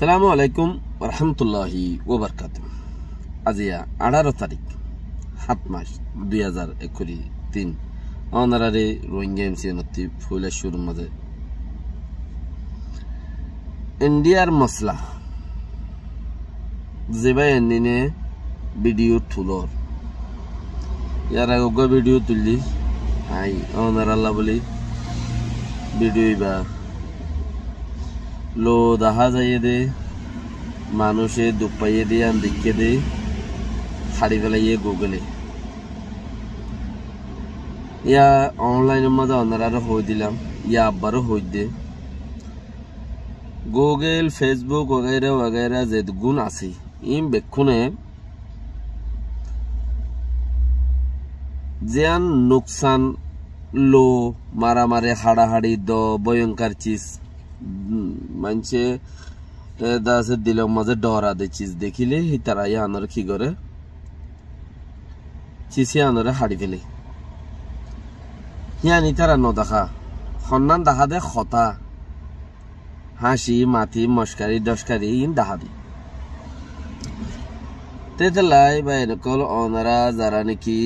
আসসালামু আলাইকুম রহমতুল্লাহি ওবারকাতুহ। আজিয়া 18 তারিখ 7 মাস 2023 অনারারে রোহিঙ্গা এমসিএনতি ফুলে শুরু মাঝে ইন্ডিয়ার মসলা যেবা এনে ভিডিও তুলর ইয়ারা ওগো ভিডিও তুললি আই অনারাল্লাহ বলি ভিডিও বা লো দেখা যাইয়ে দে মানুষে দুঃখ পাইয়ে দিয়ে আন দেখে দে ছাড়ি ফেলাইয়ে গুগলে ইয়া অনলাইনের মধ্যে অনারা হয়ে দিলাম ইয়া আব্বারও হয়ে দে গুগল ফেসবুক वगैरह वगैरह যে গুণ আছে ইম বেক্ষণে যেন নুকসান লো মারামারি হাড়াহাড়ি দ ভয়ঙ্কর চিজ মানছে দাসে দিলের মাঝে ডরা দে চিজ দেখিলে তারা আনার কি করে চিসে আনারে হাড়ি ফেলে হিয়ানি তারা নদেখা সন্ধান দেখা দে খতা হাসি মাতি মস্কারি দস্কারি ইন দেখা দি তেতলাই বা এরকল অনারা যারা নাকি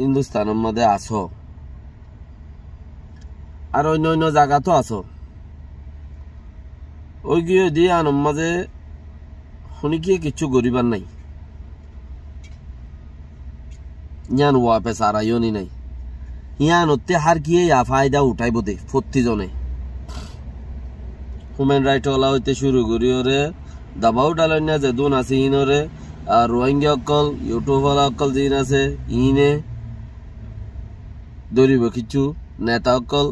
হিন্দুস্তানের মধ্যে আছো আর অন্য অন্য জায়গা তো আছো ওই গিয়ে দিয়ে আনম মাঝে শুনি কি কিছু গরিবার নাই ইয়ান ওয়াপে সারাইনি নাই ইয়ান হতে হার গিয়ে ফায়দা উঠাইব দে প্রতিজনে হিউম্যান রাইট ওলা হইতে শুরু করি ওরে দাবাও ডালেন না যে দুন আছে ইনরে আর রোহিঙ্গা অকল ইউটিউব ওলা অকল যিন আছে ইনে দৌড়িব কিছু নেতা অকল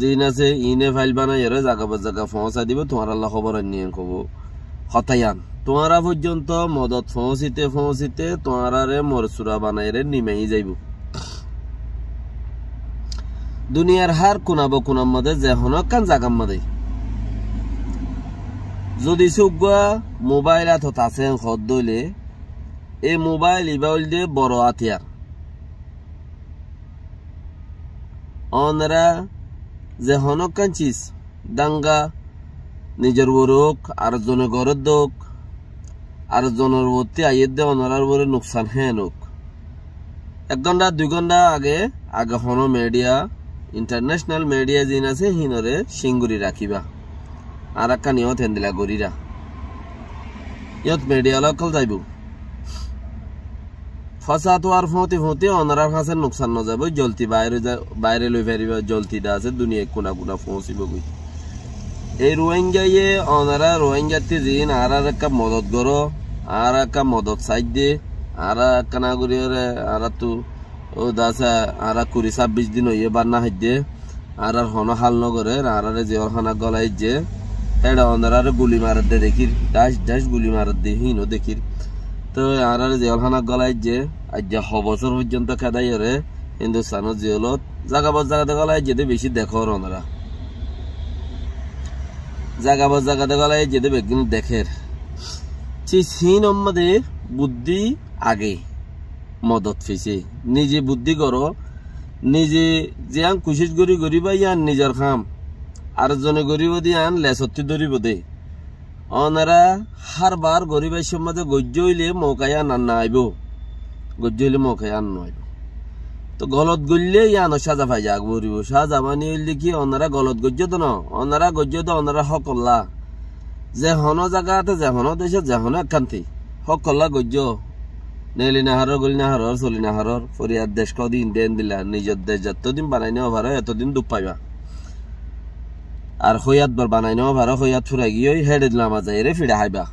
যিন আছে ইনে ফাইল বানাই জায়গা বা জায়গা পৌঁছা দিব তোমার আল্লাহ খবর নিয়ে কব হতায়ান তোমারা পর্যন্ত মদত পৌঁছিতে তোমারে মরসুরা বানাইরে নিমেই যাইব দুনিয়ার হার কোনাব কোনার মধ্যে যে হনকান জাগার মধ্যে যদি সুগুয়া মোবাইল হাতত আছে হদ দইলে এই মোবাইল ইবাইল দিয়ে বড় হাতিয়ার অনরা যে হনকান চিজ দাঙ্গা নিজের বরক আর জনের ঘরের দোক আর জনের বর্তি আইয়ের দে অনরার বরে নুকসান হ্যাঁ নোক 1 ঘন্টা 2 ঘন্টা আগে হন মিডিয়া ইন্টারন্যাশনাল মিডিয়া যিন আছে হিনরে সিঙ্গুরি রাখিবা আর একটা নিয়ত হেন্দিলা গরিরা ইয়ত মিডিয়া লকল যাইব ফসা তো আর ফতে অনারার কাছে নুকসান ন যাব জলতি বাইরে লই ফেরিবা জলতি দা আছে দুনিয়া কোনা কোনা পৌঁছিব গই এই রোহিঙ্গায়ে অনারা রোহিঙ্গাতে জিন আর একটা মদত গরো আর একটা মদত সাইড দে আর একটা নাগরিকরে আর তো ও দাসা আর 26 দিন হইয়ে বান্না হাইদে আর হন হাল নগরে আর জেল খানা গলাই যে এটা অনারারে গুলি মারত দে দেখির দাস গুলি মারত দে হিনো দেখির তো আর জেল খানা গলাই যে আজ 6 বছর পর্যন্ত খেদাই রে হিন্দুস্তানের জেলত জায়গাতে গলাই যেতে বেশি দেখো ওনারা জায়গাতে গলাই যেতে বেগিন দেখের চীন আমাদের বুদ্ধি আগে মদত ফেসে নিজে বুদ্ধি করো নিজে যে আন কুশিস গরি বা ইয়ান নিজের খাম আর জনে গরিব দিয়ে আন লেসত্তি ধরিব দে অনারা হারবার গরিবের সম্বন্ধে গজ্য হইলে মৌকায় আন না আইব গজ্য হইলে মৌকায় আন নইব তো গলত গললে ইয়ান সাজা ভাই যাক বরিব সাজা মানে হইলে কি অনারা গলত গজ্য তো ন অনারা গজ্য তো অনারা হকল্লা যে হন জায়গাতে যে হন দেশে যে হন একান্তি হকল্লা গজ্য নেলি নাহারর গলি নাহারর চলি নাহারর ফরিয়ার দেশ কদিন দেন দিলা নিজের দেশ যতদিন বানাই নেওয়া ভাড়া এতদিন দুপ পাইবা আর হইয়াত বার বানাই নেওয়া ভাড়া হইয়াত ফুরাই গিয়ে হেডে দিলাম যায় রে ফিরে হাইবা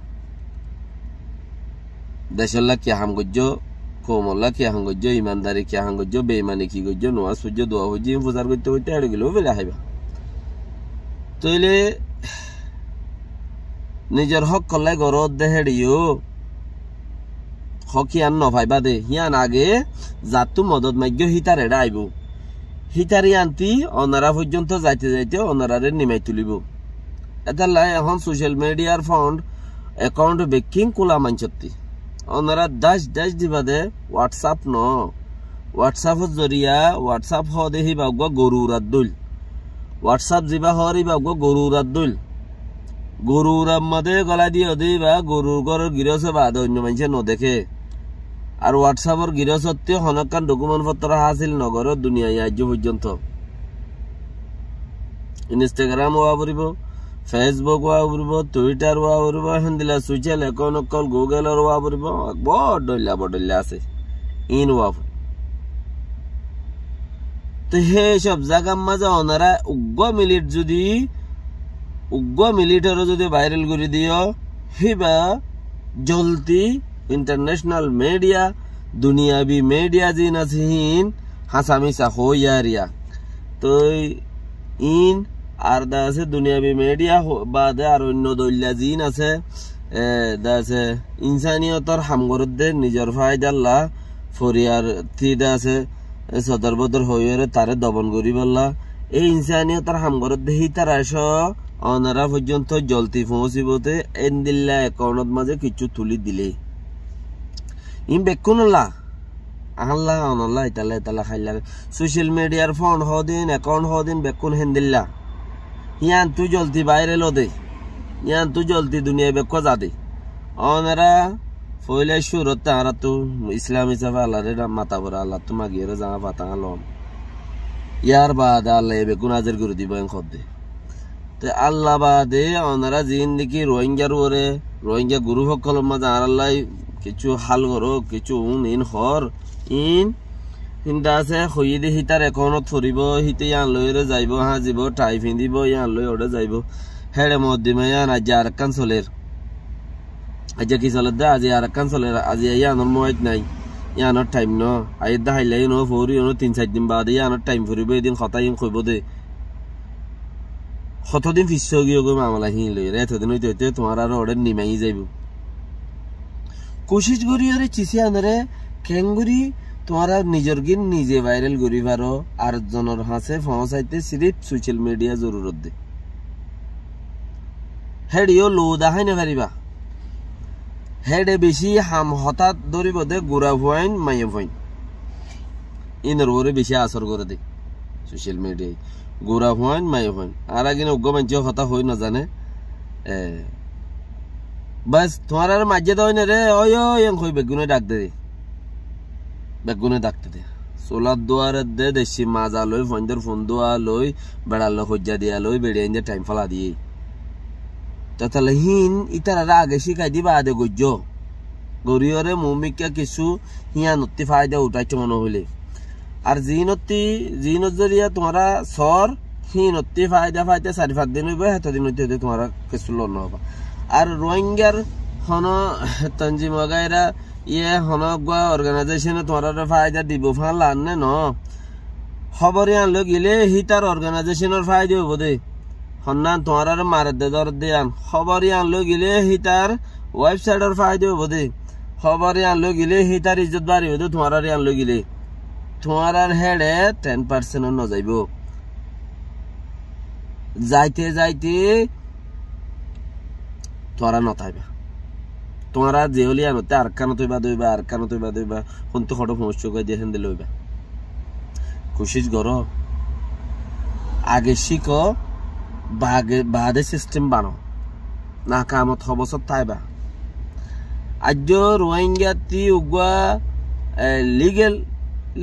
দেশল্লা কি হাম গজ্য কোমল্লা কি হাম গজ্য ইমানদারি কি হাম গজ্য বেইমানি কি গজ্য নোয়াজ সূর্য দোয়া হজ্জি প্রচার করতে করতে হেডে গেলেও ফিরে হাইবা তইলে নিজের হক কলাই গরত দে হেডিও হকিয়ান নভাইবা দে হিয়ান আগে জাতু মদত মাগ্য হিতার এডা আইব হিতারি আনতি অনারা পর্যন্ত যাইতে যাইতে অনারারে নিমাই তুলিব এটা লাই এখন সোশ্যাল মিডিয়ার ফাউন্ড অ্যাকাউন্ট বেকিং কোলা মানছত্তি অনারা দাস দাস দিবা দে হোয়াটসঅ্যাপ ন হোয়াটসঅ্যাপের জরিয়া হোয়াটসঅ্যাপ হ দেহি বাগা গরুরাত দইল হোয়াটসঅ্যাপ জিবা হরি বাগা গরুরাত দইল গরুরার মধ্যে গলা দিয়ে দিবা গরুর ঘরের গৃহস্থ বাদ অন্য মানুষে নদেখে আর হোয়াটসঅ্যাপের গৃহস্থত্ব হনকান ডকুমেন্ট পত্র হাসিল নগরের দুনিয়ায় আজ পর্যন্ত ইনস্টাগ্রাম হওয়া পড়ব ফেসবুক হওয়া পড়ব টুইটার হওয়া পড়ব হেন্দিলা সোশ্যাল অ্যাকাউন্ট অকল গুগলের হওয়া পড়ব বডল্লা আছে ইন হওয়া তো সব জায়গার মাঝে ওনারা উগ্র মিলিটারও যদি ভাইরাল করে দিও হিবা জলদি ইন্টারন্যাশনাল মিডিয়া দুনিয়াবি মিডিয়া জিন আছে হিন হাসামিসা হইয়ারিয়া তো ইন আর দা আছে দুনিয়াবি মিডিয়া বাদে আর অন্য দল্লা জিন আছে দা আছে ইনসানিয়তর হামগরদে নিজের ফায়দাল্লা ফরিয়ার থিদা আছে সদর বদর হইয়ারে তারে দমন করি বললা এই ইনসানিয়তর হামগরদে হি তার আস অনারা পর্যন্ত জলতি পৌঁছিবতে এন্দিল্লা অ্যাকাউন্টত মাঝে কিছু তুলি দিলে ইম বেকুনলা আল্লাহ অনল্লাহ ইতালা খাইলা সোশ্যাল মিডিয়ার ফোন হদিন অ্যাকাউন্ট হদিন বেকুন হেন্দিল্লা ইয়ান তুই জলতি ভাইরাল দে ইয়ান তুই জলতি দুনিয়া বেক যা দে অনারা ফইলে সুরত তারা তো ইসলাম হিসাবে আল্লাহরে মাতা বড় আল্লাহ তো মাগিয়ে জামা পাতা লম ইয়ার বাদ আল্লাহ বেকুন হাজির করে দিব খদ দে আল্লাহ বাদে ওনারা জিন্দিগি রোহিঙ্গার ওরে রোহিঙ্গা গুরু সকল মাঝে আল্লাহ কিছু হাল করো কিছু ইন হর ইনটা আছে হইয়ে হিতার এখনত ফুরিব হিতে ইয়ান লইরে যাইব হাজিব টাই ফিন্দিব ইয়ান লই ওরে যাইব হেড়ে মদ্দিমে ইয়ান আজ আর কান চলের আজ কি চলে দে আজি আর কান চলের আজি ইয়ানোর মোবাইল নাই ইয়ানোর টাইম ন আই দাহাইলাই ন ফুরি 3-4 দিন বাদে ইয়ানোর টাইম ফুরিব এদিন হতাই কইব দে কতদিন পিছিয়ে গিয়ে মামলা হিন লই এতদিন হইতে তোমার আর অর্ডার নিমাই যাইব কোশিশ করি আরে চিসি আনরে কেঙ্গুরি তোমার নিজের গিন নিজে ভাইরাল করি পারো আর জনের হাসে পৌঁছাইতে সিরিফ সোশ্যাল মিডিয়া জরুরত দে হেডিও লো দেখাই না পারিবা হেডে বেশি হাম হঠাৎ ধরিব দে গোড়া ভয়েন মাইয়া ভয়েন ইনের ওরে বেশি আসর করে দে সোশ্যাল মিডিয়ায় গোড়া হন মাই হন আর আগে উগ্র মানুষ হতা হই না জানে বাস তোমার আর মাঝে তো না রে ওই কই বেগুনে ডাক দে বেগুনে ডাকতে দে সোলার দোয়ার দে দেশি মাজা লই ফন্দের ফোন দোয়া লই বেড়াল হজ্জা দিয়া লই বেড়ে ইন্দে টাইম ফলা দিয়ে তাহলে হিন ইতারা আগে শিখাই দিবা আদে গজ্য গরিয়রে মুমিকা কিছু হিয়া নতি ফায়দা উঠাইছে মনে হইলে আর জিনত জরিয়া তোমারা সর হিনতি ফায়দা 4-5 দিন হইব এতদিন হইতে তোমারা কিছু লন হবা আর রোহিঙ্গার হন তঞ্জিম গায়রা ইয়ে হন গোয়া অর্গানাইজেশনে তোমারা ফায়দা দিব ফাল আননে ন খবরে আনলো গেলে হিতার অর্গানাইজেশনের ফায়দা হইব দে হন্নান তোমার মারে দে দর দে আন খবরে আনলো গেলে হিতার ওয়েবসাইটের ফায়দা হইব দে খবরে আনলো গেলে হিতার ইজ্জত বাড়ি হইব তোমার আনলো গেলে তোমার হেডে 10% ন যাইব যাইতে যাইতে তোরা নথাইবা তোমরা যে হলি আনতে আর কানো তৈবা দইবা আর কানো তৈবা দইবা কোন তো খটো সমস্যা করে দিয়ে হেন্দে লইবা কোশিশ করো আগে শিখো বাদে সিস্টেম বানো না কামত হবসত থাইবা আজ রোহিঙ্গাতি উগা লিগেল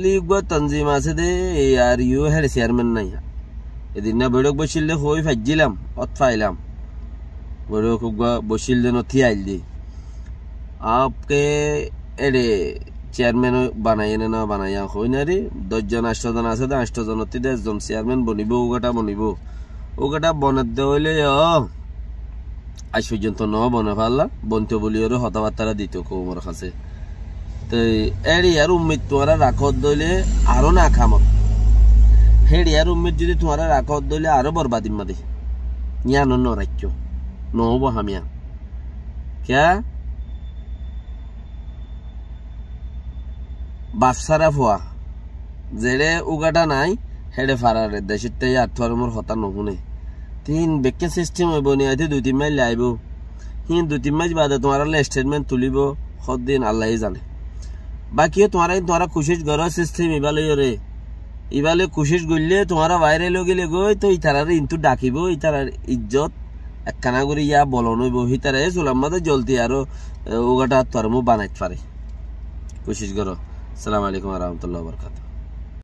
লিগুয়া তঞ্জিম আছে দে আর ইউ হেড চেয়ারম্যান নাই এদিন না বৈঠক বসিলে হই ফাইছিলাম অত ফাইলাম বৈঠক বসিল নথি আইল দি আপকে এডে চেয়ারম্যান বানাই না বানাইয়া হই না রে 10 জন 8 জন আছে 8 জন অতি 10 জন চেয়ারম্যান বনিব ওগাটা বনাত দে হইলে আজ পর্যন্ত ন বনে পারলা বনতে বলি ওর হতাবার্তারা দিত কোমর কাছে তো এরিয়ার উম্মিদ তোমারা রাখত দইলে আরো না খামত হেডিয়ার উম্মিদ যদি তোমারা রাখত দইলে আরো বরবাদিম মাদে ইয়া ন রাজ্য নহব হামিয়া ক্যা বাপসারা ফুয়া যেড়ে উগাটা নাই হেডে ফারারে দেশের তাই আত্মরমর হতা নহুনে তিন বেকে সিস্টেম হইব নি আইতে 2-3 মাইল লাইব হিন 2-3 মাস বাদে তোমার স্টেটমেন্ট তুলিব সদিন আল্লাহ জানে বাকি তোমারা কোশিশ করো সিস্টেম ইবালে কোশিশ করলে তোমারা বাইরে গেলে গই তো ইতারার ইন্তু ডাকিব ইতারার ইজ্জত একখানা করে ইয়া বলন হইব হিতারে চুলাম্মাতে জলদি আরো ওগাটা আত্মরম বানাইতে পারে কোশিশ করো। আসসালামু আলাইকুম ওয়া রাহমাতুল্লাহি ওয়া বারাকাতুহু।